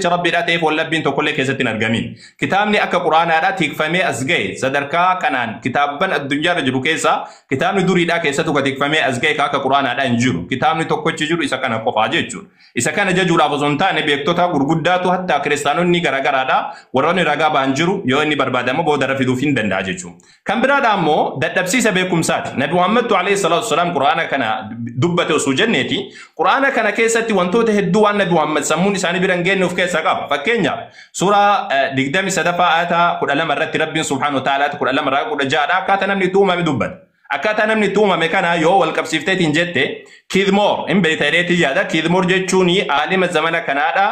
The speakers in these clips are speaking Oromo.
ربي لا تيف ولا بنت كل كيستين أرجمين كتابني أك قرآن هذا تكفمي أزجي صدركا كنان كتابن الدنيا رجلو كيسا كتابني دوري لا كيستو كتكفمي أزجي كأك قرآن هذا إنجيل كتابني تكوتش جرو إذا كان قفاجة جرو إذا كان ججول أبوزنتان بيكتوتا غرغداتو حتى كريستانون ني غرغرا دا وروني رغا بانجرو يو إني بربادامو بودر في دوفين دنداجيجو كم برادا أمو دتبسيس بكم سات نبي محمد عليه الصلاة والسلام قرآن كان دبته سجنتي قرآن كان كيستي وانتو تهدو أن نبي محمد سموني ساني بيرنجين نفك سقاب فكينيا سورة دقدامي سدفا آتا كل ألم رت رب سبحانه وتعالى كل ألم رأى كل جاء كاتنا من توما بدبت أكاتنا من توما مكانها يو والكبسيفتات إنجتة كيدمور إن بيتريتي جادا كيدمور جتشوني عالم الزمن كندا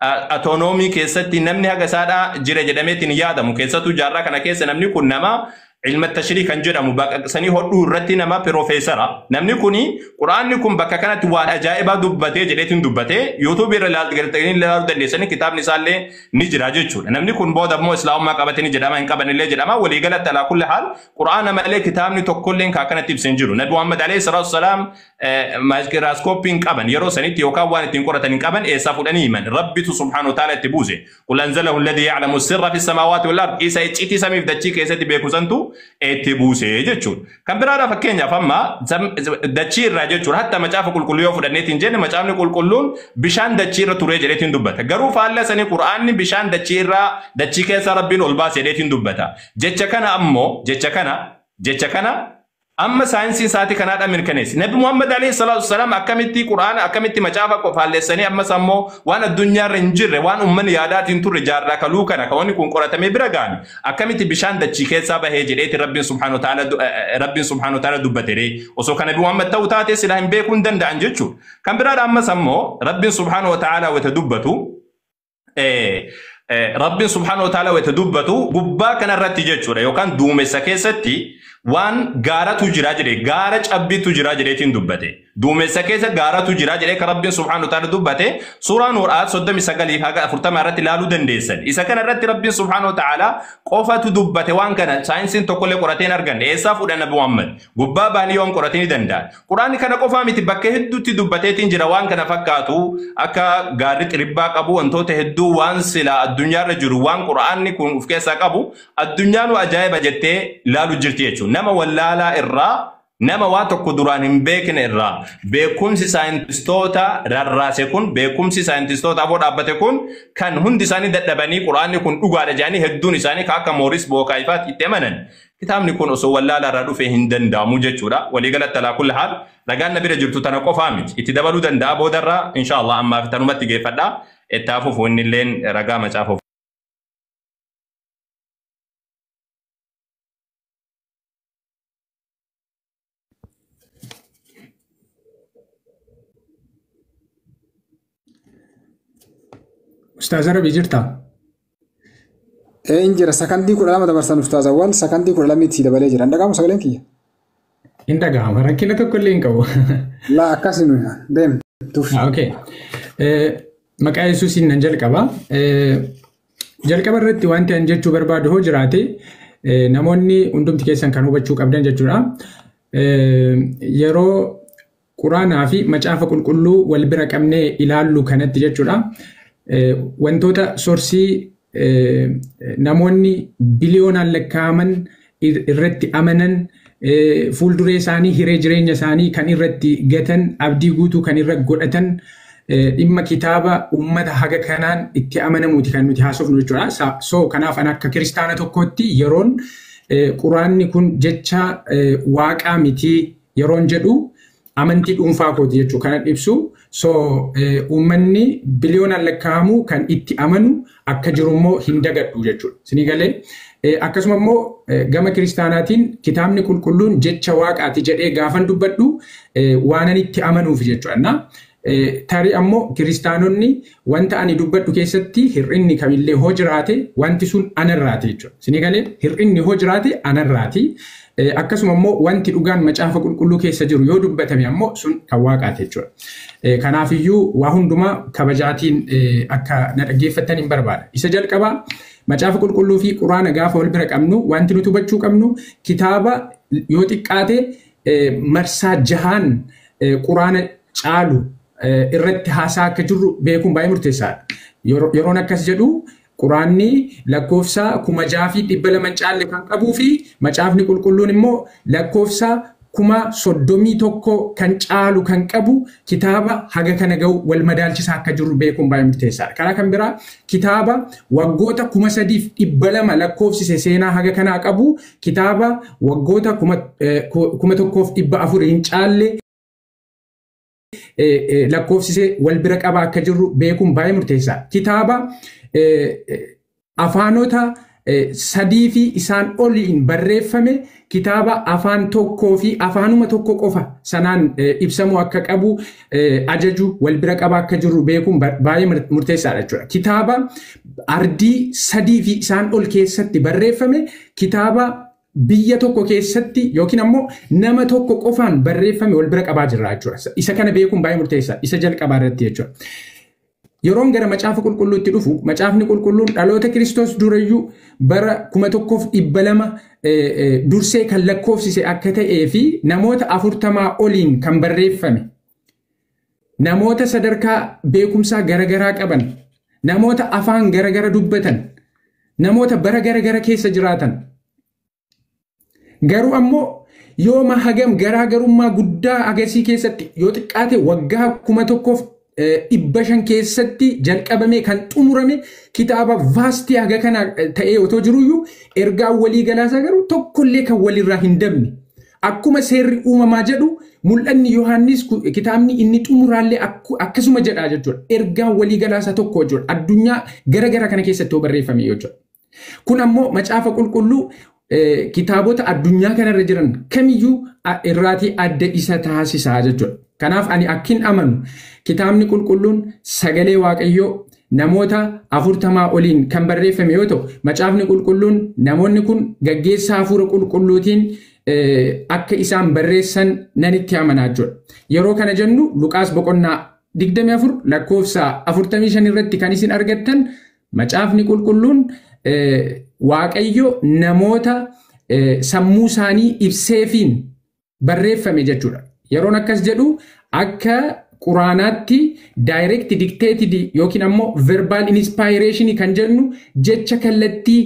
أتونومي كيستي نمني هجسادا جرى جدمتي نيادا مكيستو جارا كنا كيس نمني كنما علم التشريك أنجد مباك سني هو رتنا ما بروفيسورا نمني كوني قرآن نكون بك كانت واجائب دبته جلتين دبته يوتيوب رلال تقولين لا تدري سني كتاب نسال نجرا جتشو نمني كون بود أبو إسلام ما كبتني جدما إن كبني ليه جدما ولي قالت على كل حال قرآن ما له كتاب نتوكلين كأكنت تبسنجرو نبي محمد عليه الصلاة والسلام ماجراسكوبين كبن يرو سني تيوكا وان تنكرة كبن إسافو الأنيمن ربي سبحانه وتعالى تبوزه قل أنزله الذي يعلم السر في السماوات والأرض إيسا إتشيتي سمي في دتشي كيسة تبيكوزنتو اتبوسه جچون كم برادة فكينيا فما دچير راجچون حتى مچاف كل يوم فدنيتين جن مچافن كلون بشان دچير توري جلتين دبتا غرو فالله سني قرآن بشان دچير دچي كيسا ربين الباس جلتين دبتا جچكنا أمو جچكنا أما ساينسي ساتي كنادا من كنيس نبي محمد عليه الصلاة والسلام أكملتي قرآن أكملتي مجافك وفعل سني أما سمو وأنا الدنيا رنجر وأنا أمن يادات إنتو رجال ركلوك أنا كوني كون قرأت مبرجان أكملتي بشان دتشيكة سابه هجريت ربي سبحانه وتعالى دبتري وسو كان نبي محمد توتاتي سلاهم بيكون دند عنجتشو كم براد أما سمو ربي سبحانه وتعالى وتدبتو ربي سبحانه وتعالى وتدبتو قبا كان الرتيجتشو يوكان دوم سكيستي وان غارة تجرا جري غارة أبي تجرا جري تين دبته دوم سكيسة غارة تجرا جري كرب سبحانه وتعالى دبته سورة نور آت صدق مسكالي هذا فرت مرات لالو دنديسن إذا كان رت رب سبحانه وتعالى قفة دبته وان كان ساينسين تقول قراتين أرجان إساف وده نبي محمد غبا باني يوم قراتين دندا قرآن كان قفة متبكه هدو تدبته تين جرا وان كان فكاتو أكا غارة ربا أبو أنتو تهدو وان سلا الدنيا رجل وان قرآن يكون في كيسة أبو الدنيا وأجايب جتة لالو جرتيه نما ولالا إرّا نما واتو قدران بيكن إرّا بيكم سي ساينتستوتا ررّاسكون بيكم سي ساينتستوتا بود أبتكون كان هندي ساني دبني قرآن يكون أقارة جاني هدوني ساني كاكا موريس بوكايفات إتمنن كتاب نكون أسو ولالا ردو في هندن دامو جتشورا وليقلت تلا كل حال رجعنا بير جرتو تناقو فامج إتدبلو دن دابو درّا إن شاء الله أما في تنمت جيفدا اتافو فون اللين رجع مشافو أستاذ ربي جرتا إنجر سكندي كل ما تبرسن أستاذ أول سكندي كل ما تيجي دبلي جرا عندك كم سؤالين كيا عندك كم ركينا تقولين كوا لا أكاسينه دم توفي أوكي مكاي سوسين نجل كبا جل كبا رتي وانت أنجل شوبر بعد هو جراتي نموني عندهم تكيسن كانوا بتشوك أبدان جتورا يرو قرآن في مجافة كله والبرك أمني إلى اللو كانت جتورا wantoota sorsii namoonni biliyoonaan lakkaaman irratti amanan fuulduree isaanii hiree jireenya isaanii kan irratti gatan abdii guutuu kan irra godhatan dhimma kitaaba ummata haga kanaan itti amanamuuti kan nuti haasofnu jechuudha. So kanaaf an akka kiristaana tokkotti yeroon quraanni kun jecha waaqaa miti yeroon jedhu amantii dhuunfaa kooti jechuu kana ibsu. So ummanni biliyoonaan lakkaamu kan itti amanu akka jirummoo hin dagadhu jechuudha. Sinii galee akkasuma immoo gama kiristaanaatiin kitaabni qulqulluun jecha waaqaati jedhee gaafan dubbadhu waanan itti amanuuf jechuudha. Tarii ammoo kiristaanonni wanta ani dubbadhu keessatti hir'inni kamillee hoo jiraate wanti sun anarraati jechuudha. Sinii galee hir'inni hoo jiraate anarraati. Akkasuma immoo wanti dhugaan macaafa qulqulluu keessa jiru yoo dubbatame ammoo sun kan waaqaati jechuudha. Kanaafiyyuu waa hundumaa kabajaatiin akka na dhaggeeffattan hin barbaada. Isa jalqabaa macaafa qulqulluu fi quraana gaafa wal bira qabnu wanti nuti hubachuu qabnu kitaaba yoo xiqqaate marsaa jahaan quraana caalu irratti haasaa akka jirru beekuun baay'ee murteessaadha. yeroon akkas jedhu quraanni lakkoofsa 6,200 caalle kan qabuu fi macaafni qulqulluun immoo lakkoofsa 31,000 kan caalu kan qabu kitaaba haga kana ga'u wal madaalchisaa akka jiru beekuun baay'ee murteessaadha. Karaa kan biraa kitaaba waggoota 3,200 lakkoofsise seenaa haga kanaa qabu kitaaba waggoota 1,400 hin caalle lakkoofsise wal bira qaba akka jiru beekuun baay'ee murteessaadha. Kitaaba afaanota sadii fi isaan oliin barreeffame kitaaba afaan tokkoo fi afaanuma tokko qofa sanaan ibsamu akka qabu ajaju wal bira qaba akka jiru beekuun baay'ee murteessaadha jechuudha. Kitaaba ardii sadii fi isaan ol keessatti barreeffame kitaaba biyya tokko keessatti yookiin ammoo nama tokko qofaan barreeffame wal bira qabaa jirra jechuudha. Isa kana beekuun baay'ee murteessaadha. Isa jalqabaa irratti jechuudha. Yeroon gara macaafa qulqulluutti dhufu macaafni qulqulluun dhaloota Kiristoos durayyuu bara 1,200 dursee kan lakkoofsise akka ta'ee fi namoota 40 oliin kan barreeffame namoota sadarkaa beekumsaa garagaraa qaban namoota afaan garagara dubbatan namoota bara garagara keessa jiraatan garuu ammoo yooma hagam garaagarummaa guddaa agarsiis keessatti yoo xiqqaate waggaa 1,500 keessatti jalqabame kan xumurame kitaaba vaastii haga kana ta'ee otoo jiruyyuu ergaa walii galaasaa garuu tokkollee kan walirraa hin dabne akkuma seerri uumamaa jedhu mul'anni Yohaannis kitaabni inni xumuraallee akkasuma jedha jechuudha. Ergaa walii galaasaa tokko jechuudha. Addunyaa garagara kana keessatti barreeffame jechuudha. Kun ammoo macaafa qulqulluu kitaabota addunyaa kanarra jiran kamiyyuu irraatii adda isa taasisaa jechuudha. Kanaaf ani akkin amanu kitaabni qulqulluun sagalee Waaqayyoo namoota 40 oliin kan barreeffame yoo ta'u macaafni qulqulluun namoonni kun gaggeessaa hafuura qulqulluutiin akka isaan barreessan nanitti amanaa jechuudha. Yeroo kana jennu Luqaas boqonnaa 24 lakkoofsa 45 irratti kan isin argattan macaafni qulqulluun Waaqayyo namoota sammuu isaanii ibseefiin barreeffame jechuudha. Yeroon akkas jedhu akka quraanaatti direct dictated yookiin ammoo verbal inspiration kan jennu jecha kallattii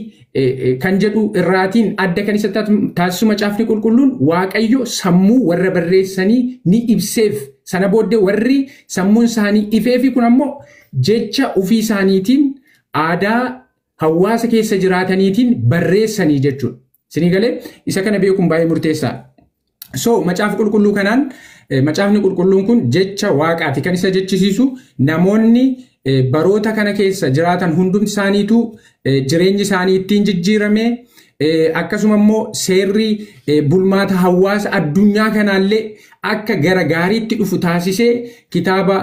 kan jedhu irraatiin adda kan isa taasisu macaafni qulqulluun Waaqayyo sammuu warra barreessanii ni ibseef sana booddee warri sammuun isaanii ifeefi kun ammoo jecha ofii isaaniitiin aadaa hawaasa keessa jiraataniitiin barreessanii jechuudha. Isinii galee isa kana beekuun baay'ee murteessaadha. So macaafa qulqulluu kanaan macaafni qulqulluun kun jecha Waaqaati kan isa jechisiisu namoonni baroota kana keessa jiraatan hundumti isaaniitu jireenyi isaanii ittiin jijjiirame akkasuma immoo seerri bulmaata hawaasa addunyaa kanaallee akka gara gaariitti dhufu taasisee kitaaba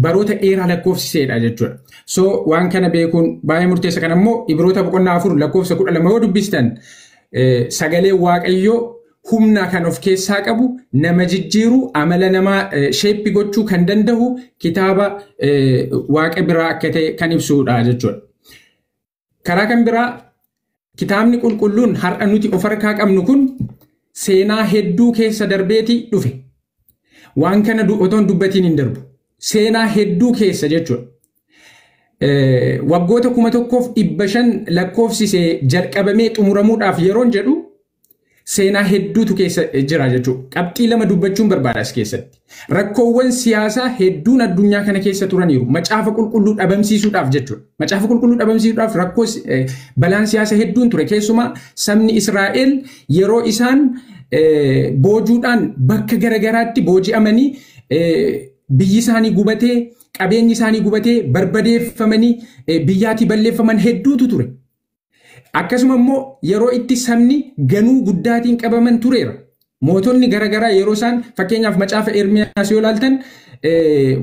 baroota dheeraa lakkoofsiseedha jechuudha. So waan kana beekuun baay'ee murteessa. Kan ammoo Ibroota boqonnaa 4 lakkoofsa 12 yoo dubbistan sagalee Waaqayyoo humna kan of keessaa qabu nama jijjiiru amala namaa sheeppi gochuu kan danda'u kitaaba Waaqa biraa akka ta'e kan ibsuudha jechuudha. Karaa kan biraa kitaabni qulqulluun har'a nuti of harkaa qabnu kun seenaa hedduu keessa darbeeti dhufe. Waan kana otoon dubbatiin hin darbu. Seenaa hedduu keessa jechuudha. Waggoota 1,500 lakkoofsisee jalqabamee xumuramuudhaaf yeroon jedhu seenaa hedduutu keessa jira jechuudha. Qabxii lama dubbachuun barbaadas keessatti. Rakkoowwan siyaasaa hedduun addunyaa kana keessa turaniiru. Macaafa qulqulluu dhabamsiisuudhaaf jechuudha. Macaafa qulqulluu dhabamsiisuudhaaf rakkoo balaan siyaasaa hedduun ture. Keessumaa sabni Israa'el yeroo isaan boojuudhaan bakka garagaraatti booji'amanii biyyi isaanii gubatee qabeenyi isaanii gubatee barbadeeffamanii biyyaatii balleeffaman hedduutu ture. Akkasuma immoo yeroo itti sabni ganuu guddaatiin qabaman tureera. Mootonni garagaraa yeroo isaan fakkeenyaaf macaafa Ermiyaas yoo ilaaltan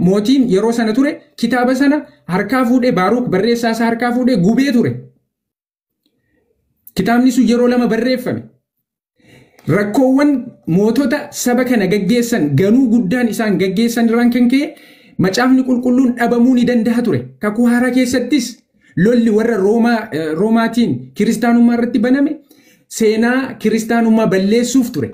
mootiin yeroo sana ture kitaaba sana harkaa fuudhee Baaruuk barreessaa isaa harkaa fuudhee gubee ture. Kitaabni sun yeroo lama barreeffame. Rakkoowwan mootota saba kana gaggeessan ganuu guddaan isaan gaggeessan irraan kan ka'e macaafni qulqulluun dhabamuu ni danda'a ture. Kakuu haaraa keessattis lolli warra Roomaatiin kiristaanummaa irratti baname seenaa kiristaanummaa balleessuuf ture.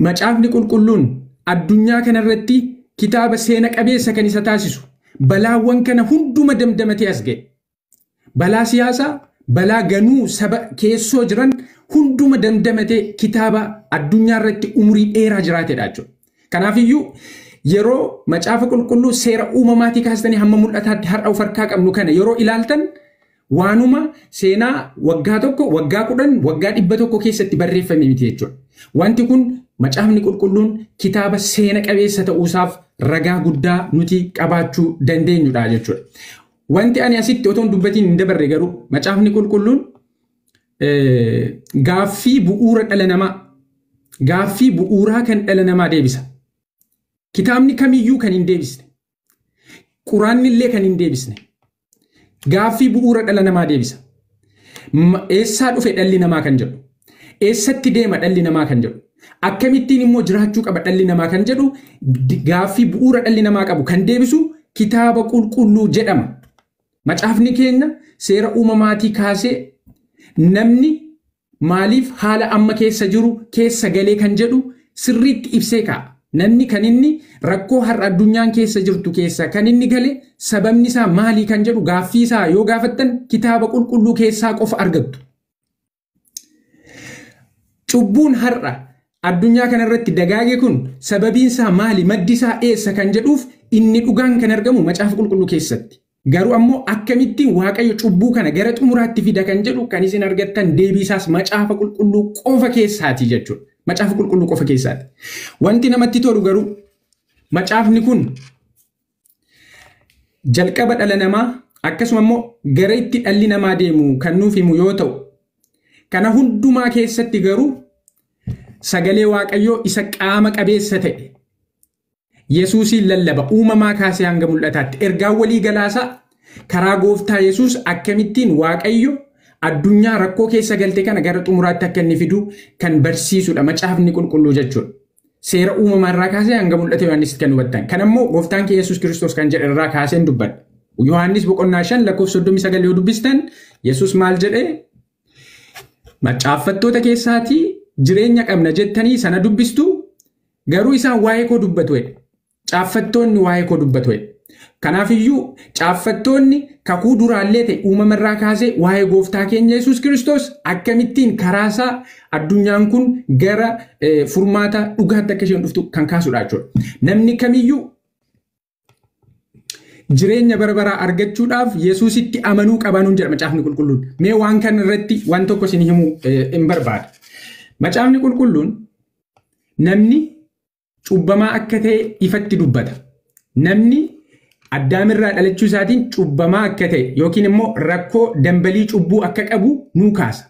Macaafni qulqulluun addunyaa kanarratti kitaaba seena qabeessa kan isa taasisu balaawwan kana hunduma damdamatee as ga'e. Balaa siyaasaa, balaa ganuu saba keessoo jiran hunduma damdamatee kitaaba addunyaa irratti umurii dheeraa jiraatedha jechuudha. Kanaafiyyuu yeroo macaafa qulqulluu seera uumamaatii kaastanii hamma mul'ataatti har'a of harkaa qabnu kana yeroo ilaaltan waanuma seenaa waggaa tokko, waggaa 10, waggaa 100 keessatti barreeffame miti jechuudha. Wanti kun macaafni qulqulluun kitaaba seena qabeessa ta'uusaaf ragaa guddaa nuti qabaachuu dandeenyudha jechuudha. Wanti ani asitti otoon dubbatiin hin dabarre garuu macaafni qulqulluun gaaffii bu'uura dhala namaa, gaaffii bu'uuraa kan dhala namaa deebisa. Kitaabni kamiyyuu kan hin deebisne, quraanni illee kan hin deebisne, gaaffii bu'uura dhala namaa deebisa. Eessaa dhufe dhalli namaa kan jedhu, eessatti deema dhalli namaa kan jedhu, akkamittiin immoo jiraachuu qaba dhalli namaa kan jedhu gaaffii bu'uura dhalli namaa qabu kan deebisu kitaaba qulqulluu jedhama. Macaafni keenya seera uumamaatii kaasee namni maaliif haala amma keessa jiru keessa galee kan jedhu sirriitti ibsee kaa'a. Namni kan inni rakkoo har'a addunyaan keessa jirtu keessa kan inni gale sababni isaa maalii kan jedhu gaaffii isaa yoo gaafattan kitaaba qulqulluu keessaa qofa argattu. Cubbuun har'a addunyaa kanarratti dagaage kun sababiin isaa maali, maddi isaa eessa kan jedhuuf inni dhugaan kan argamu macaafa qulqulluu keessatti. Garuu ammoo akkamittiin Waaqayyo cubbuu kana gara xumuraatti fida kan jedhu kan isin argattan deebii isaas macaafa qulqulluu qofa keessaati jechuudha. Macaafa qulqulluu qofa keessaati. Wanti namatti tolu garuu macaafni kun jalqaba dhala namaa akkasuma immoo gara itti dhalli namaa deemu kan nuuf himu yoo ta'u, kana hundumaa keessatti garuu sagalee Waaqayyoo isa qaama qabeessa ta'e Yesuusiin lallaba uumamaa kaasee hanga mul'ataatti ergaan walii galaasaa karaa gooftaa Yesuus akkamittiin Waaqayyo addunyaa rakkoo keessa galte kana gara xumuraatti akka inni fidu kan barsiisudha macaafni qulqulluu jechuudha. Seera uumamaa irraa kaasee hanga mul'ata Yohaannisitti kan hubattan. Kan ammoo gooftaan kee Yesuus Kiristoos kan jedhe irraa kaaseen dubbadha. Yohaannis 5:39 yoo dubbistan Yesuus maal jedhee macaafattoota keessaatii jireenya qabna jettanii sana dubbistu garuu isaan waa'ee koo dubbatu. Caaffattoonni waa'ee koo dubbatu. Kanaafiyyuu caaffattoonni kakuu duraallee ta'e uumamarraa kaasee waa'ee gooftaa keenya Yesuus Kiristoos akkamittiin karaasaa addunyaan kun gara furmaata dhugaatti akka isheen dhuftu kan kaasudha jechuudha. Namni kamiyyuu jireenya bara baraa argachuudhaaf Yesuusitti amanuu qabaanuun jedha macaafni qulqulluun. Mee waan kana irratti waan tokko isin himuu hin barbaada. Macaafni qulqulluun namni cubbamaa akka ta'e ifatti dubbata. Namni addaamirraa dhalachuu isaatiin cubbamaa akka ta'e yookiin immoo rakkoo dambalii cubbuu akka qabu nuu kaasa.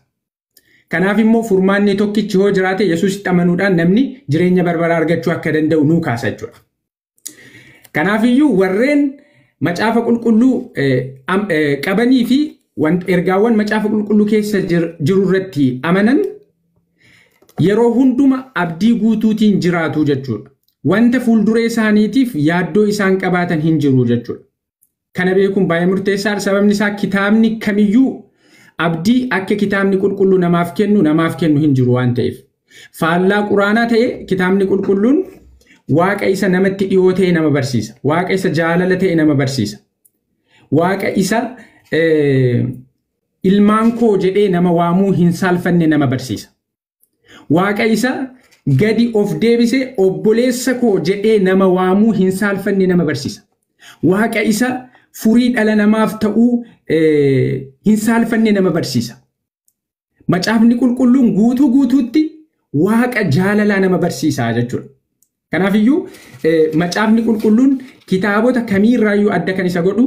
Kanaaf immoo furmaanni tokkichi yoo jiraate Yesuusitti amanuudhaan namni jireenya bara baraa argachuu akka danda'u nuu kaasa jechuudha. Kanaafiyyuu warreen macaafa qulqulluu qabanii fi ergaawwan macaafa qulqulluu keessa jiru irratti amanan yeroo hunduma abdii guutuutiin jiraatu jechuudha. Wanta fuulduree isaaniitiif yaaddoo isaan qabaatan hin jiru jechuudha. Kana beekuun baay'ee murteessaadha. Sababni isaa kitaabni kamiyyuu abdii akka kitaabni qulqulluu namaaf kennu hin jiru waan ta'eef. Faallaa quraanaa ta'e kitaabni qulqulluun Waaqa isa namatti dhiyoo ta'e nama barsiisa. Waaqa isa jaalala ta'e nama barsiisa. Waaqa isa ilmaan koo jedhee nama waamuu hin saalfanne nama barsiisa. Waaqa isa gadi of deebisee obboleessa koo jedhee nama waamuu hin saalfanne nama barsiisa. Waaqa isa furii dhala namaaf ta'uu hin saalfanne nama barsiisa. Macaafni qulqulluun guutuutti Waaqa jaalalaa nama barsiisa jechuudha. Kanaafiyyuu macaafni qulqulluun kitaabota kamiirraayyuu adda kan isa godhu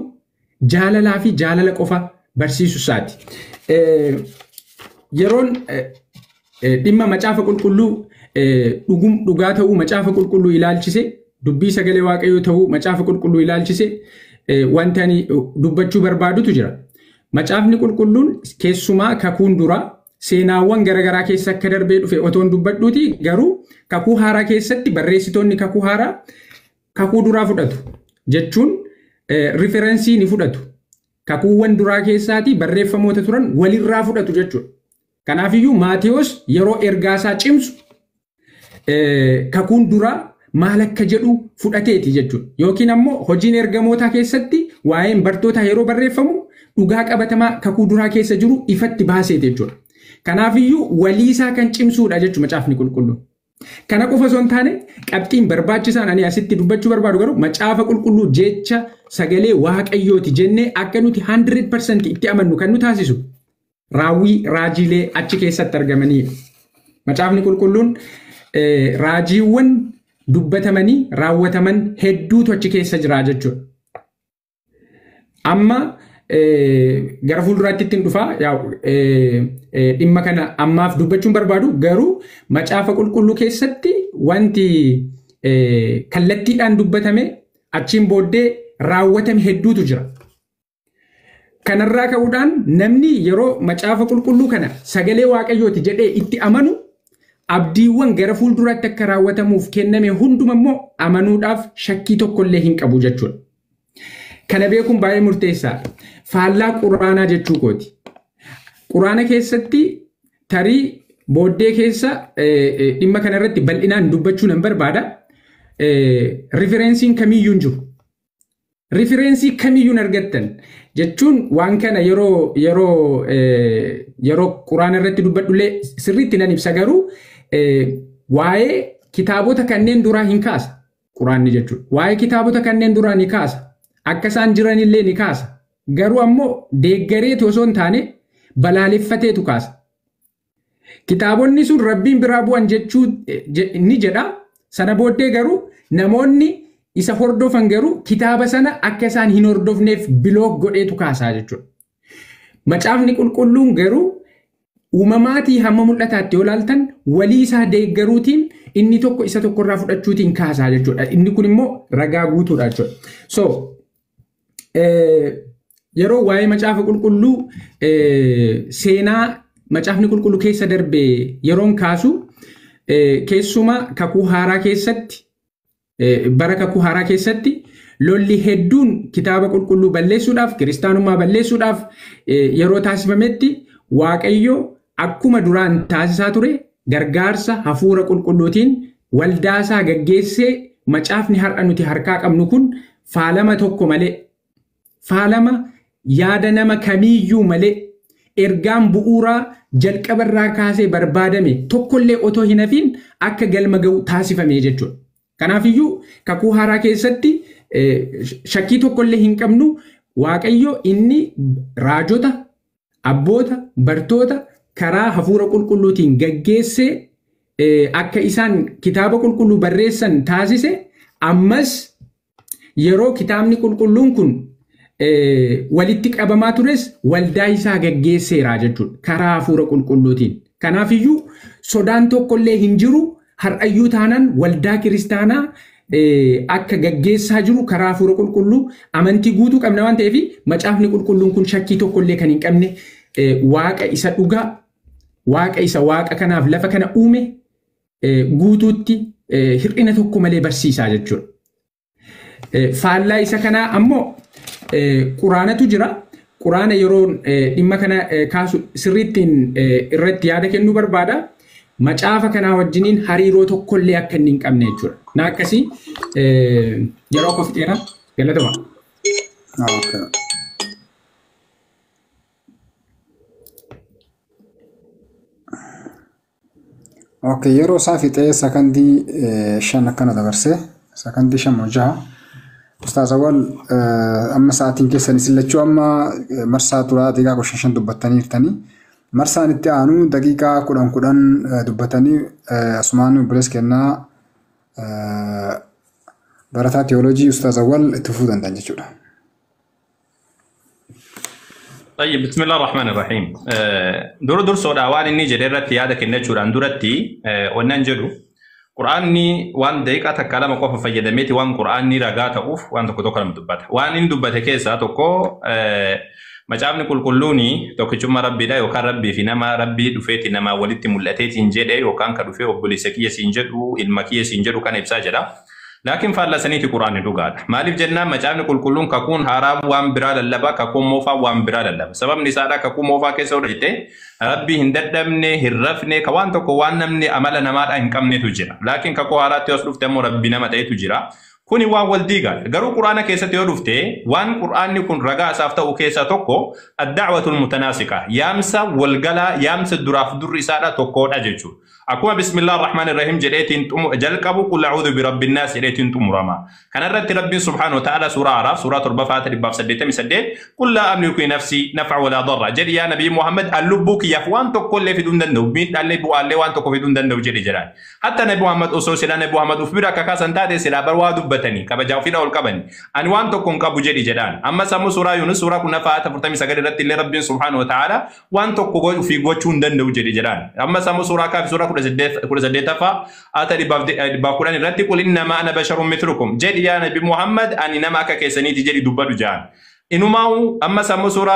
jaalalaa fi jaalala qofa barsiisuu isaati. Yeroon dhimma macaafa qulqulluu dhugaa ta'uu macaafa qulqulluu ilaalchise dubbii sagalee Waaqayyoo ta'uu macaafa qulqulluu ilaalchise wanti ani dubbachuu barbaadutu jira. Macaafni qulqulluun keessumaa kakuun duraa seenaawwan garaagaraa keessa akka darbee dhufe otoon dubbadhuuti garuu kakuu haaraa keessatti barreessitoonni kakuu haaraa kakuu duraa fudhatu jechuun riferensii ni fudhatu. Kakuuwwan duraa keessaatii barreeffamoota turan walirraa fudhatu jechuudha. Kanaafiyyuu Maatiyos yeroo ergaasaa cimsu kakuun duraa maal akka jedhu fudhateeti jechuudha. Yookiin ammoo hojiin ergamootaa keessatti waa'een bartoota yeroo barreeffamu dhugaa qabatamaa kakuu duraa keessa jiru ifatti baaseeti jechuudha. Kanaafiyyuu waliisaa kan cimsuudha jechuudha macaafni qulqulluun. Kana qofa osoo hin taane qabxiin barbaachisaan ani asitti dubbachuu barbaadu garuu macaafa qulqulluu jecha sagalee waaqayyooti jennee akka nuti 100% itti amannu kan nu taasisu raawwii raajiilee achi keessatti argamanidha. Macaafni qulqulluun raajiiwwan dubbatamanii raawwataman hedduutu achi keessa jira jechuudha. Amma gara fuulduraatti ittiin dhufaa dhimma kana ammaaf dubbachuun barbaadu garuu macaafa qulqulluu keessatti wanti kallattiidhaan dubbatame achiin booddee raawwatame hedduutu jira. Kanarraa ka'uudhaan namni yeroo macaafa qulqulluu kana sagalee waaqayyooti jedhee itti amanu abdiiwwan gara fuulduraatti akka raawwatamuuf kenname hundumammoo amanuudhaaf shakkii tokkollee hin qabu jechuudha. Kana beekuun baay'ee murteessaadha. Faallaa quraanaa jechuu kooti. Quraana keessatti tarii booddee keessa dhimma kanarratti bal'inaan dubbachuu nan barbaada. Riferensiin kamiyyuu hin jiru. Riferensii kamiyyuu argattan jechuun waan kana yeroo quraana irratti dubbadhullee sirriitti nan ibsa garuu waa'ee kitaabota kanneen duraa hin kaasa. Quraanni jechuudha. Waa'ee kitaabota kanneen duraa ni kaasa. Akka isaan jiranillee ni kaasa. Garuu ammoo deeggareetu osoo hin taane balaaleffateetu kaasa. Kitaabonni sun rabbiin biraa bu'an jechuu ni jedha. Sana booddee garuu namoonni isa hordofan garuu kitaaba sana akka isaan hin hordofneef bilook godheetu kaasaa jechuudha. Macaafni qulqulluun garuu uumamaatii hamma mul'ataatti yoo ilaaltan walii isaa deeggaruutiin inni tokko isa tokkorraa fudhachuutiin kaasaa jechuudha. Inni kun immoo ragaa guutuudha jechuudha. So yeroo waa'ee macaafa qulqulluu seenaa macaafni qulqulluu keessa darbe yeroon kaasu keessumaa kakuu haaraa keessatti bara kakuu haaraa keessatti lolli hedduun kitaaba qulqulluu balleessuudhaaf kiristaanummaa balleessuudhaaf yeroo taasifametti waaqayyo akkuma duraan taasisaa ture gargaarsa hafuura qulqulluutiin waldaasaa gaggeessee macaafni har'a nuti harkaa qabnu kun faalama tokko malee faalama yaada nama kamiyyuu malee ergaan bu'uuraa jalqabarraa kaasee barbaadame tokkollee otoo hin hafiin akka galma ga'u taasifame jechuudha. Kanaafiyyuu kakuu haaraa keessatti shakkii tokkollee hin qabnu waaqayyo inni raajota, abboota, bartoota karaa hafuura qulqulluutiin gaggeessee akka isaan kitaaba qulqulluu barreessan taasise ammas yeroo kitaabni qulqulluun kun walitti qabamaa tures waldaa isaa gaggeesseera jechuudha karaa hafuura qulqulluutiin. Kanaafiyyuu sodaan tokkollee hin jiru har'ayyuu taanaan waldaa kiristaanaa akka gaggeessaa jiru karaa hafuura qulqulluu amantii guutuu qabna waan ta'eef macaafni qulqulluun kun shakkii tokkollee kan hin qabne waaqa isa dhugaa waaqa isa waaqa kanaaf lafa kana uume guutuutti hir'ina tokko malee barsiisaa jechuudha. Faallaa isa kanaa ammoo quraanatu jira. Quraana yeroo dhimma kana kaasu sirriittiin irratti yaada kennuu barbaada. Macaafa kanaa wajjiniin hariiroo tokkollee akka inni hin qabne jechuudha. Na akkasii yeroo kofteera galatama. Okay, yeroo isaa fixee sakandii 5 akkana dabarsee sakandii 5 moo 6 Ustaz Awwal amma sa'aatiin keessan isilachuu amma marsaa turaa daqiiqaa 5 dubbattanii jirtanii marsaan itti aanu daqiiqaa 10 dubbatanii asumaan birees kennaa barataa teoloojii Ustaz Awwal itti fufuu danda'an jechuudha. طيب بسم الله الرحمن الرحيم دور سودا وان اني جديرتي هذا كنا جوران دورتي وننجلو قراني وان دقيقه تكلم قف فيدميتي وان قراني رغا تقف وان تكو كلام دبت وان ان دبت كيسا تكو مجابني كلوني توكي جمع ربي دا يوكان ربي في نما ربي دفيتي نما ولدت ملتيتي انجد يوكان كدفي وبوليسكيه سينجدو المكيه سينجدو كان ابساجدا لكن فعل سنيت قرآن دوغاد مالف جنة مجان كل ككون حرام وام برال اللبا ككون موفا وام برال اللبا سبب نساء ككون موفا كسر ريته ربي هنددمني هرفني كوان تو كوان نمني عمل نمات إنكمني تجرا لكن ككو هارات يوسف تمو ربنا متى تجرا كوني وان والديغا غرو قرآن كيسة يودفته وان قرآن يكون رجاء سافته وكيسة توكو الدعوة المتناسقة يامسا والجلا يامس الدراف در رسالة توكو أجيشو أكون بسم الله الرحمن الرحيم جليتين جلكبو قل أعوذ برب الناس جليتين تمرما كان رد ربي سبحانه وتعالى سورة عرف سورة البفات الباب سديت مسدد قل لا أملك نفسي نفع ولا ضر جل يا نبي محمد اللبوك يفوان تقول في دون دندو مين اللي بو اللي وان تقول في دون دندو جل جلال حتى نبي محمد أسوس لا نبي محمد أخبرك كاسن تادي سلا برواد بتني كبجاو فينا والكبني أنوان تكون كابو جل جلال أما سمو سورة يونس سورة كنا فات فرتمي سجل رد اللي ربي سبحانه وتعالى وان تقول في قوتشون دندو جل جلال أما سمو سورة كاب سورة كل زدت فا أتى لباقولان الرتي قل إنما أنا بشر مثلكم جل يا نبي محمد أني نما كيسني تجري دبر جان إنما أما سمو سورة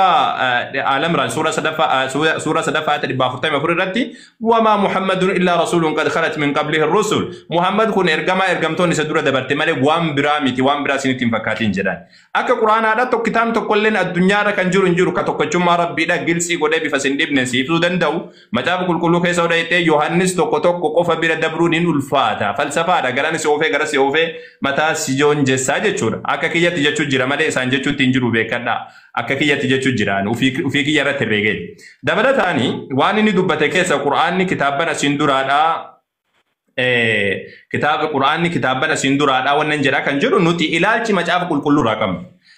الأمر سورة صدفة أتى لباقولان مفر الرتي وما محمد إلا رسول قد خلت من قبله الرسل محمد كن إرجمتون سدورة دبرت مالك وام برامتي وام براسين تنفكاتين جدان أكا قرآن هذا تكتام تقولن الدنيا كان جور كتوكتشم ربي لا جلسي قدي بفسندب نسيف سودان دو متى كل كيس ودايته يوحنس توكتوك قف بير دبرون الفاتا فلسفة دا غران سيوفي متى سيجون جساجة شور أكا كي يتجتشو جرا مالي سانجتشو تنجرو بكدا أكا كي يتجتشو جران وفي كي يرى تبغي دبلا ثاني واني دبته كيس القرآن كتابنا سندورا كتاب القرآن كتابنا سندورا وننجرا كان جرو نوتي إلالتي مجاف كل رقم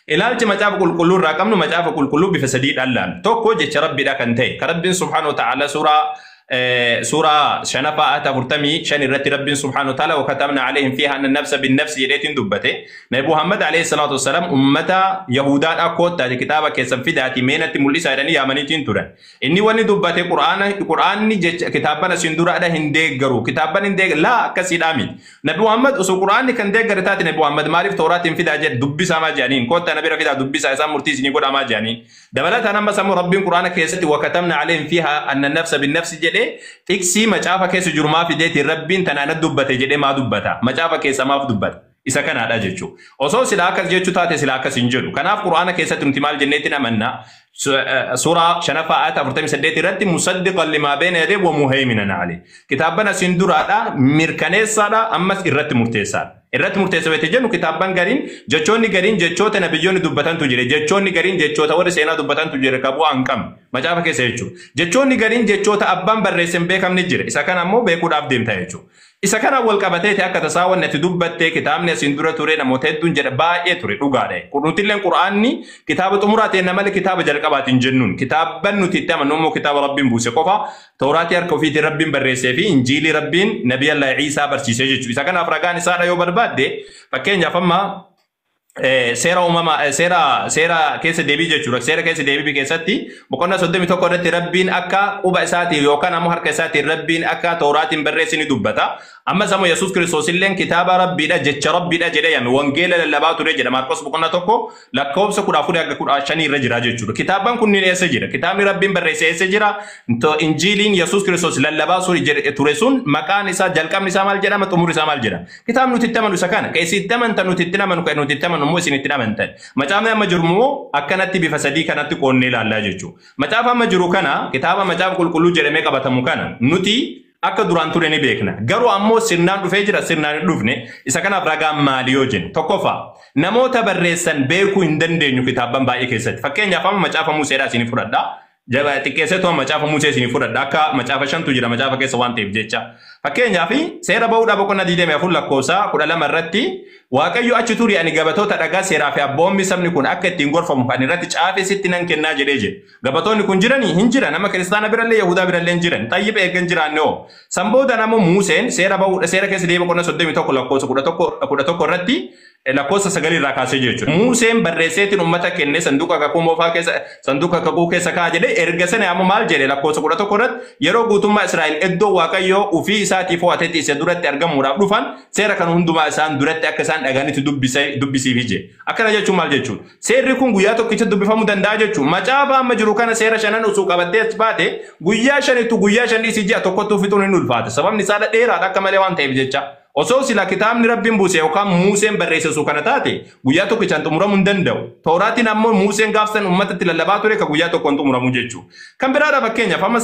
إلالتي مجاف كل رقم مجاف كل بفسديد الله توكو جت ربي دا كنتي كرب سبحانه وتعالى سورة شنفاء تفرتمي شن الرت رب سبحانه وتعالى وكتبنا عليهم فيها أن النفس بالنفس يريتين دبته نبي محمد عليه الصلاة والسلام أمتا يهودان أكوت تاج كتابة كسب في ذاتي مينة مولي سيراني يامنيتين تورا إني وني دبته القرآن كتابنا سندورة ده هندق جرو كتابنا هندق لا كسيد آمين نبي محمد أسو القرآن كان دق جرتات نبي محمد معرف توراة في ذات دبي سما جانين كوت نبي رفيع دبي سام مرتيز نقول أما جانين دبلت أنا مسمو ربي القرآن كيستي وكتبنا عليهم فيها أن النفس بالنفس تكسي مجافة كيس جرما في ديت ربين تنانا دبته جدي ما دبته مجافة كيس ما في دبته إذا كان هذا جيتشو أصلا سلاكة جيتشو تاتي سلاكة سنجلو كان في القرآن كيس تنتمال جنتنا منا سورة شنفاء فرتمي سديت رد مصدقا لما بين يديه ومهيمنا عليه كتابنا سندورا هذا ميركنيس هذا أما الرت مرتسال الرت مرتسال بتجنو كتابنا قرين جتشوت نبيون دبتان تجري جتشوني قرين جتشوت ورسينا دبتان تجري كابو أنكم مجافة كيس يجو جتشوني قرين جتشوت أبان برسم بكم نجري إذا كان أمو بيكون أبديم تايجو إذا كان أول كبتة أكثر ساوى نتدبت كتابنا سندورا توري نموتد دنجر باء توري رجاله كنوتيلن قرآني كتاب تمرات إنما الكتاب جلكبات جنون كتاب بنو تتمن نمو كتاب رب بوسي كفا توراة يركوفي رب برسيفي إنجيل رب نبي الله عيسى برسيسجج إذا كان أفرقان سارة يوبرباد فكين يفهم seera keessa deebii jechuudha seera keessa deebii keessatti boqonnaa 31 irratti rabbiin akka quba isaatii yookaan ammoo harka isaatii rabbiin akka tooraatiin barreessini dubbata amma samoo yesuus kiristoos illeen kitaaba rabbiidha jecha rabbiidha jedhee yame wangeela lallabaa ture jedha maarkos boqonnaa 1 lakkoofsa 14 irra jira jechuudha kitaaban kunniin eessa jira kitaabni rabbiin barreesse eessa jira injiiliin yesuus kiristoos lallabaa ture sun maqaan isaa jalqabni isaa maal jedhama xumurri isaa maal jedhama kitaabni nuti itti amanu isa kana keessi itti amantan nuti itti amanu kan nuti itti amanu immoo isin itti amantan macaafni amma jiru immoo akkanatti bifa sadii kanatti qoonnee ilaallaa jechuudha macaafa amma jiru kana kitaaba macaafa qulqulluu jedhamee qabatamu kana nuti akka duraan ture ni beekna garuu ammoo sirnaan dhufee jira sirnaan dhufne isa kanaaf ragaan maali yoo jennu tokkoffaa namoota barreessan beekuu hin dandeenyu kitaaban baay'ee keessatti fakkeenyaaf amma macaafa Museedhaa isin fudhadha jaba xiqqeessatu macaafa Musee isin fudhadha akka macaafa shantu jira macaafa keessa waan ta'eef jecha fakkeenyaaf seera ba'uudhaa boqonnaa 24 lakkoofsa 12 irratti waaqayyo achi turi ani gabatoota dhagaa seeraa fi abboommi sabni kun akka ittiin gorfamu kan irratti caafee sitti nan kennaa jedhee jedhe gabatoonni kun jiranii hin jiran nama kiristaana birallee yahudaa birallee hin jiran xayyib eeggan jiraanne oo sanbooda nama Museen seera ba'uudha seera keessa deebii boqonnaa 31 lakkoofsa 11 irratti lakkoofsa 9 irraa kaasee jechuudha Museen barreesseetiin ummata kenne sanduuqa kakuu moofaa keessa sanduuqa kakuu keessa kaa jedhee erga sana ammoo maal jedhe lakkoofsa 11 irratti yeroo guutummaa Israa'el iddoo waaqayyo ofii isaatiif ho'atetti isa duratti argamuudhaaf dhufan seera kan hundumaa isaan duratti akka isaan dhagaanitti dubbisiif ije akkana jechuun maal jechuudha seerri kun guyyaa tokkicha dubbifamuu danda'a jechuudha macaafa amma jiru kana seera shanan usuu qabattee baate guyyaa shanitu guyyaa shanii si ji'a tokkotti ufituun hin ulfaata sababni isaa dheeraadha akka malee waan ta'eef jecha osoo sila kitaabni rabbiin buuse yookaan Museen barreesse su kana taate guyyaa tokkichaan xumuramuu hin danda'u. Tooraatiin ammoo Museen gaafsan uummatatti lallabaa ture ka guyyaa tokkoon xumuramuu jechuudha. Kan biraadha fakkeenyaaf amma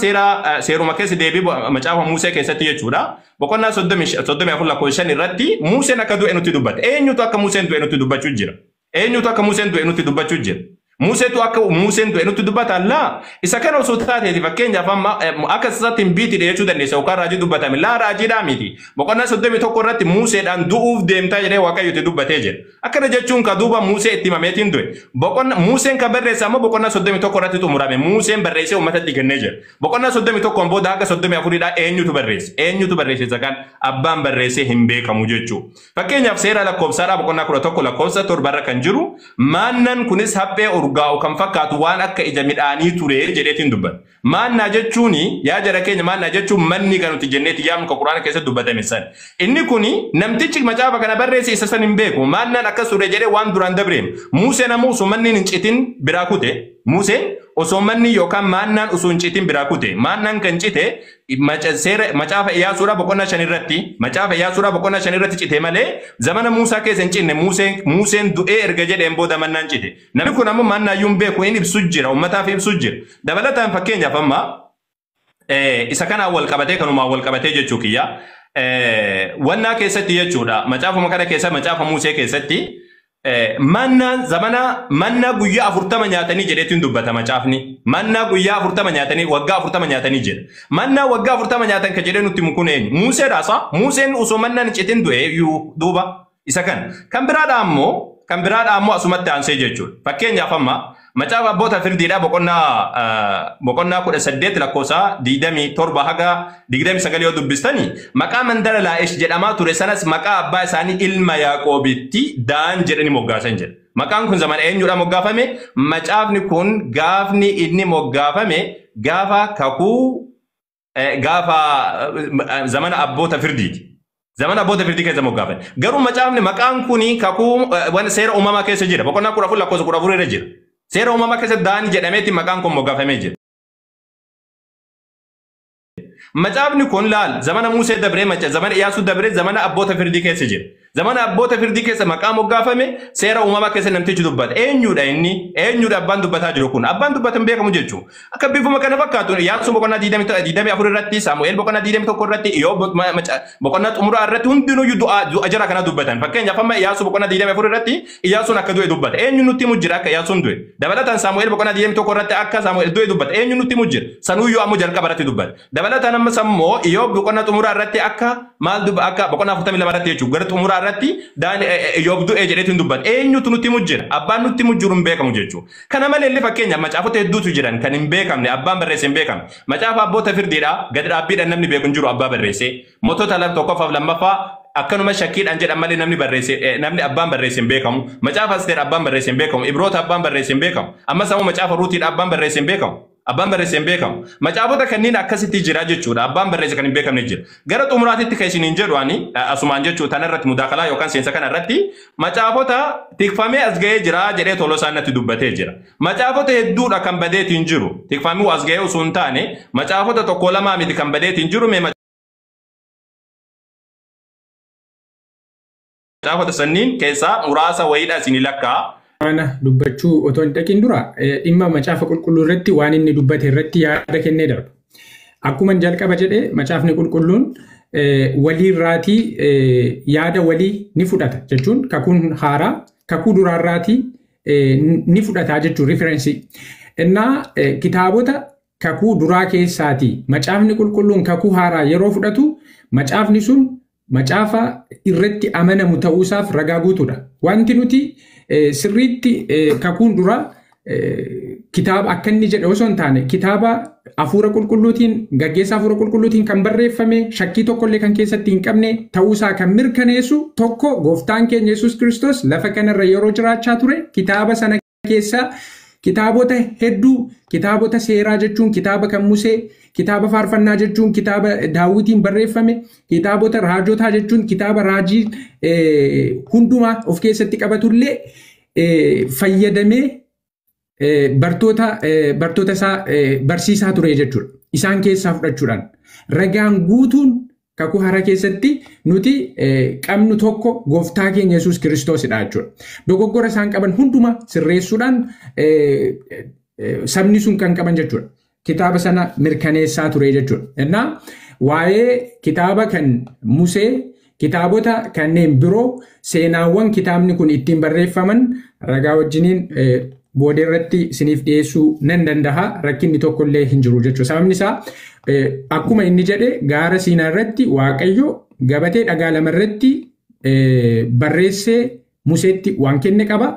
seeruma keessa deebii macaafa Musee keessatti jechuudha. Boqonnaa 34 lakkoofsa 5 irratti Museen akka du'e nutti dubbate. Eenyutu akka Museen du'e nutti dubbachuu jira? Eenyutu akka Museen du'e nutti dubbachuu jira? Museetu akka Museen du'e nutti dubbata laa isa kana osoo taateeti fakkeenyaaf amma akka isaatti hin biiti jechuu dandeessa yookaan raajii dubbatame laa raajiidhaa miti boqonnaa 31 irratti Museedhaan du'uuf deemtaa jedhee Waaqayyotti dubbatee jira akkana jechuun ka duuba Musee itti himameetiin du'e boqonna Museen kan barreesse ammoo boqonnaa 31 irratti xumurame Museen barreessee uummatatti kennee jira boqonnaa 31 booda hanga 34dhaa eenyutu barreesse isa kan abbaan barreessee hin beekamu jechuu fakkeenyaaf seera lakkoofsaadhaa boqonnaa 11 lakkoofsa 7 irra kan jiru maannan kunis haphee urgaa'u kan fakkaatu waan akka ija midhaanii ture jedheetiin dubbat. Maannaa jechuuni yaa jara keenya maannaa jechuun manni kan nuti jenneeti yaamnu ka Quraana keessatti dubbatame san. Inni kuni namtichi macaafa kana barreesse isa san hin beeku. Maannaan akkas ture jedhee waan duraan dabreem. Museen ammoo osoo manni hin citin biraa kute. Museen osoo manni yookaan maannaan osoo hin citin biraa kute. Maannaan kan cite macaafa Iyyaasuudhaa boqonnaa 5 irratti macaafa Iyyaasuudhaa boqonnaa 5 irratti cite malee zamana Muusaa keessa hin cinne Museen du'ee erga jedheen booda mannaan cite. Namni kun ammoo maannaayyuun beeku hin ibsu jira ummataaf ibsu jira. Dabalataan fakkeenyaaf amma isa kanaan wal qabatee kanumaan wal qabatee jechuu kiyya. Wannaa keessatti jechuudha macaafuma kana keessa macaafa Musee keessatti manna guyyaa 40 nyaatanii jedheetiin dubbata macaafni. Manna guyyaa 40 nyaatanii waggaa 40 nyaatanii jedha. Manna waggaa 40 nyaatan ka jedhee nutti mukuun eenyu? Museedhaasa. Museen osoo mannaan hin citin du'e duuba isa kan. Kan biraadha ammoo asumatti aansee jechuudha. Fakkeenyaaf amma macaafa abboota firdiidhaa boqonnaa 18 lakkoofsa 27 haga 29 yoo dubbistanii maqaa mandara Laa'ish jedhamaa ture sanas maqaa abbaa isaanii ilma Yaaqoobitti Daan jedhanii moggaasan jedha. Maqaan kun zaman eenyuudha moggaafame? Macaafni kun gaafni inni moggaafame gaafa zamana abboota firdiiti. Zamana abboota firdii keessa moggaafame. Garuu macaafni maqaan kuni kakuu seera uumamaa keessa jira. Boqonnaa 14 lakkoofsa 14 irra jira. Seera uumamaa keessa Daan jedhameetti maqaan kun moggaafamee jira. Macaafni kun laal zamana Musee dabree zamana Iyyaasuu dabree zamana abboota firdii keessa jira. Zamana abboota firdii keessa maqaa moggaafame seera uumamaa keessa namtichi dubbata. Eenyuudha inni? Eenyuudha abbaan dubbataa jiru kun? Abbaan dubbatan beekamu jechuudha. Akka bifuma kana fakkaatu Iyyaasuu boqonnaa 24 irratti Saamu'eel boqonnaa 21 irratti Iyyoob boqonnaa xumuraa irratti hundinuyyuu du'a jara kana dubbatan. Fakkeenyaaf amma Iyyaasuu boqonnaa 24 irratti Iyyaasuun akka du'e dubbata. Eenyu nutti himu jira akka Iyyaasuun du'e? Dabalataan Saamu'eel boqonnaa 21 irratti akka Saamu'eel du'e dubbata. Eenyu nutti himu jira? Sanuyyuu ammoo jalqaba irratti dubbata. Dabalataan amma sammoo Iyyoob boqonnaa xumuraa irratti akka maal dubbata akka boqonnaa 42 irratti jechuudha. Gara xumuraa irratti Iyyoob du'e jedheetiin dubbata. Eenyutu nutti himu jira? Abbaan nutti himu jiru hin beekamu jechuudha. Kana malee illee fakkeenyaaf macaafota hedduutu jiran kan hin beekamne abbaan barreesse hin beekamne. Macaafa abboota firdiidhaa gad dhaabbiidhaan namni beeku hin jiru abbaa barreesse. Mootota tokkoffaaf lammaffaa akkanuma shakkiidhaan jedhan malee namni abbaan barreesse hin beekamu. Macaafa Asteer abbaan barreesse hin beekamu. Ibroota abbaan barreesse hin beekamu. Ammas ammoo macaafa Ruutiidhaa abbaan barreesse hin beekamu. Abbaan barreesse hin beekamu. Macaafota kanneen akkasitti jira jechuudha. Abbaan barreesse kan hin beekamne jira. Gara xumuraatitti kan isin hin jedhu ani asumaan jechuudha tanarratti mudaakalaa yookaan seensa kanarratti macaafota tikfamee as ga'ee jira jedhee Tolosaan natti dubbatee jira. Macaafota hedduudha kan badeetiin jiru. Tikfamee as ga'ee osoo hin taane macaafota tokko lamaa miti kan badeetiin jiru macaafota sanniin keessaa muraasa wayiidha isin lakkaa. Ana dubbachuu otoo hin dhaqin dura dhimma macaafa qulqulluu irratti waan inni dubbate irratti yaada kennee darba. Akkuma jalqaba jedhee macaafni qulqulluun waliirraatii yaada walii ni fudhata jechuun kakuun haaraa kakuu duraarraatii ni fudhata jechuun riferensii. Innaa kitaabota kakuu duraa keessaatii macaafni qulqulluun kakuu haaraa yeroo fudhatu macaafni sun macaafa irratti amanamu ta'uusaaf ragaa guutuudha. Wanti nuti sirriitti kakuun dura kitaaba akka inni jedhe osoo hin taane kitaaba hafuura qulqulluutiin gaggeessaa hafuura qulqulluutiin kan barreeffame shakkii tokkollee kan keessatti hin qabne ta'uusaa kan mirkaneessu tokko gooftaan keenya Yesuus Kiristoos lafa kanarra yeroo jiraachaa ture kitaaba sana keessaa kitaabota hedduu kitaabota seeraa jechuun kitaaba kan Musee kitaaba faarfannaa jechuun kitaaba Daawitiin barreeffame kitaabota raajotaa jechuun kitaaba raajii hundumaa of keessatti qabatullee fayyadamee bartoota isaa barsiisaa ture jechuudha. Isaan keessaa fudhachuudhaan ragaan guutuun kakuu haaraa keessatti nuti qabnu tokko gooftaa keenya Yesuus Kiristoosidha jechuudha. Dogoggora isaan qaban hunduma sirreessuudhaan sabni sun kan qaban jechuudha. Kitaaba sana mirkaneessaa ture jechuudha. Innaa waa'ee kitaaba kan Musee kitaabota kanneen biroo seenaawwan kitaabni kun ittiin barreeffaman ragaa wajjiniin booda irratti isiniif dhiyeessuu nan danda'a. Rakkinni tokkollee hin jiru jechuudha. Sababni isaa akkuma inni jedhe gaara Siinaa irratti Waaqayyo gabatee dhagaa lama irratti barreessee Museetti waan kenne qaba.